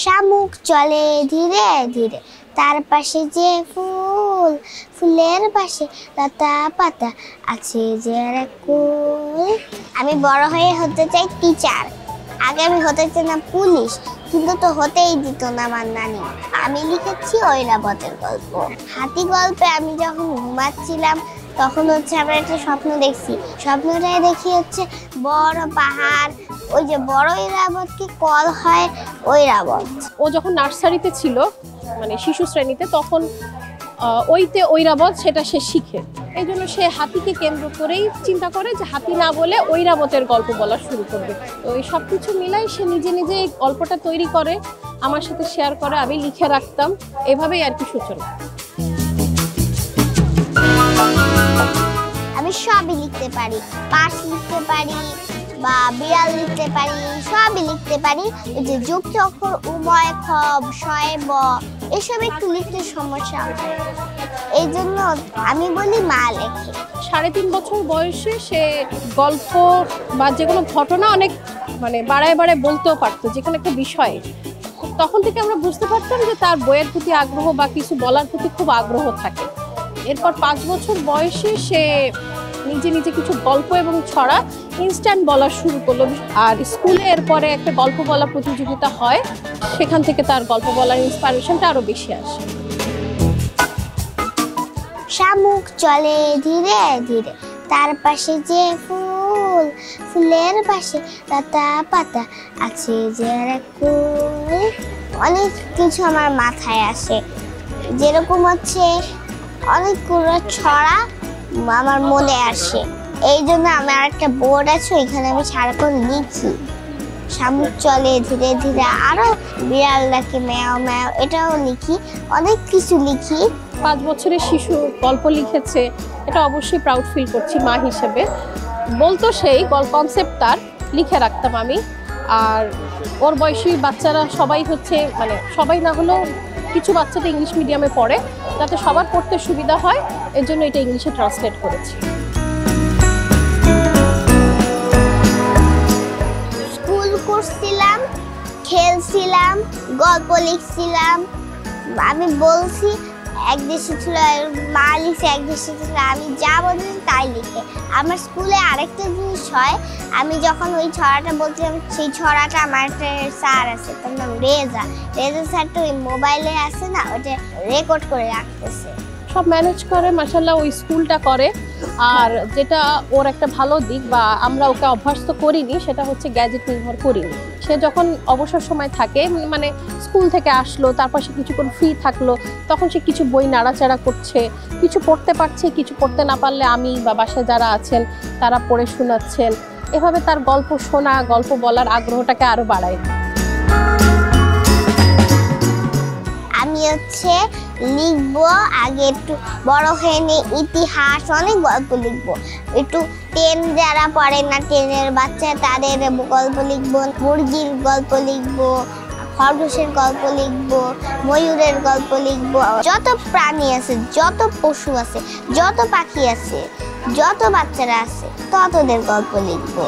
শামুক চলে ধীরে ধীরে, তার পাশে যে ফুল, ফুলের পাশে লতা পাতা আছে যে এক কুল। আমি বড় হয়ে হতে চাই টিচার। আগে আমি হতে চাই না পুলিশ, কিন্তু তো হতেই দিত না আমার নানি। আমি লিখেছি ঐরাবতের গল্প। হাতি গল্পে আমি যখন ঘুমাচ্ছিলাম তখন আমরা একটা স্বপ্ন দেখছি। স্বপ্নটাই দেখি বড় পাহাড়, ওই যে বড় ঐরাবতকে কল হয় ঐরাবত। ও যখন নার্সারিতে ছিল, মানে শিশু শ্রেণীতে, তখন ওইতে ঐরাবত সেটা সে শিখে। এই জন্য সে হাতিকে কেন্দ্র করেই চিন্তা করে যে হাতি না বলে ঐরাবতের গল্প বলা শুরু করবে। তো এই সব কিছু মিলাই সে নিজে নিজে এই গল্পটা তৈরি করে, আমার সাথে শেয়ার করে, আমি লিখে রাখতাম। এভাবেই আর কি সূচনা। আমি সবই লিখতে পারি, পাশ লিখতে পারি বা বিড়াল লিখতে পারি, সবই লিখতে পারি। এই যে যোগ চক্কর, উময়, খব, শয়ে, ব, এসব একটু লিখতে সমস্যা হয়, এই জন্য আমি বলি মা লেখে। 3.5 বছর বয়সে সে গল্প বা যে কোনো ঘটনা অনেক বাড়ায় বাড়ায় বলতেও পারতো, যে কোনো একটা বিষয়ে। তখন থেকে আমরা বুঝতে পারতাম যে তার বইয়ের প্রতি আগ্রহ বা কিছু বলার প্রতি খুব আগ্রহ থাকে। এরপর 5 বছর বয়সে সে নিজে নিজে কিছু গল্প এবং ছড়া ইনস্ট্যান্ট বলা শুরু করলো। আর স্কুলে এরপরে একটা গল্প বলা প্রতিযোগিতা হয়, সেখান থেকে তার গল্প বলার ইন্সপিরেশনটা আরো বেশি আসে। শামুক চলে ধীরে ধীরে, তার পাশে যে ফুল, ফুলের পাশে লতা পাতা আছে যে এক কুল। অনেক কিছু আমার মাথায় আসে, যেরকম অনেকগুলো ছড়া আমার মনে আসে। এই জন্য আমার একটা বোর্ড আছে, ওইখানে আমি সারাক্ষণ লিখি। শামুক চলে ধীরে ধীরে, আরো বিড়াল ডাকে ম্যাও ম্যাও, এটাও লিখি, অনেক কিছু লিখি। 5 বছরের শিশু গল্প লিখেছে, এটা অবশ্যই প্রাউড ফিল করছি মা হিসেবে। বলতো সেই কনসেপ্ট তার লিখে রাখতাম আমি। আর ওর বয়সী বাচ্চারা সবাই সবাই না হলেও কিছু বাচ্চা তো ইংলিশ মিডিয়ামে পড়ে, যাতে সবার পড়তে সুবিধা হয়, এর জন্য এটা ইংলিশে ট্রান্সলেট করেছি। স্কুল করছিলাম, খেলছিলাম, গল্প লিখছিলাম। আমি বলছি এক দেশে ছিল মা লিখে, এক দেশে ছিল আমি, যা বলছি তাই লিখে। আমার স্কুলে আরেকটা জিনিস হয়, আমি যখন ওই ছড়াটা বলছিলাম, সেই ছড়াটা আমার একটা স্যার আছে, তার নাম রেজা। রেজা স্যারটা ওই মোবাইলে আছে না, ওটা রেকর্ড করে রাখতেছে। সব ম্যানেজ করে মাশাআল্লাহ, ওই স্কুলটা করে। আর যেটা ওর একটা ভালো দিক, বা আমরা ওকে অভ্যস্ত করিনি, সেটা হচ্ছে গ্যাজেট নির্ভর করিনি। সে যখন অবসর সময় থাকে, স্কুল থেকে আসলো, তারপর সে কিছুক্ষণ ফ্রি থাকলো, তখন সে কিছু বই নাড়াচাড়া করছে, কিছু পড়তে পারছে, কিছু পড়তে না পারলে আমি বা বাসায় যারা আছেন তারা পড়ে শোনাচ্ছেন। এভাবে তার গল্প শোনা, গল্প বলার আগ্রহটাকে আরো বাড়ায়। আমি লিখবো, আগে একটু বড় হয়ে নিয়ে ইতিহাস, অনেক গল্প লিখবো। একটু 10 যারা পড়ে না, 10-এর বাচ্চা, তাদের গল্প লিখবো, মুরগির গল্প লিখবো, খরগোশের গল্প লিখবো, ময়ূরের গল্প লিখবো। যত প্রাণী আছে, যত পশু আছে, যত পাখি আছে, যত বাচ্চারা আছে, ততদের গল্প লিখবো।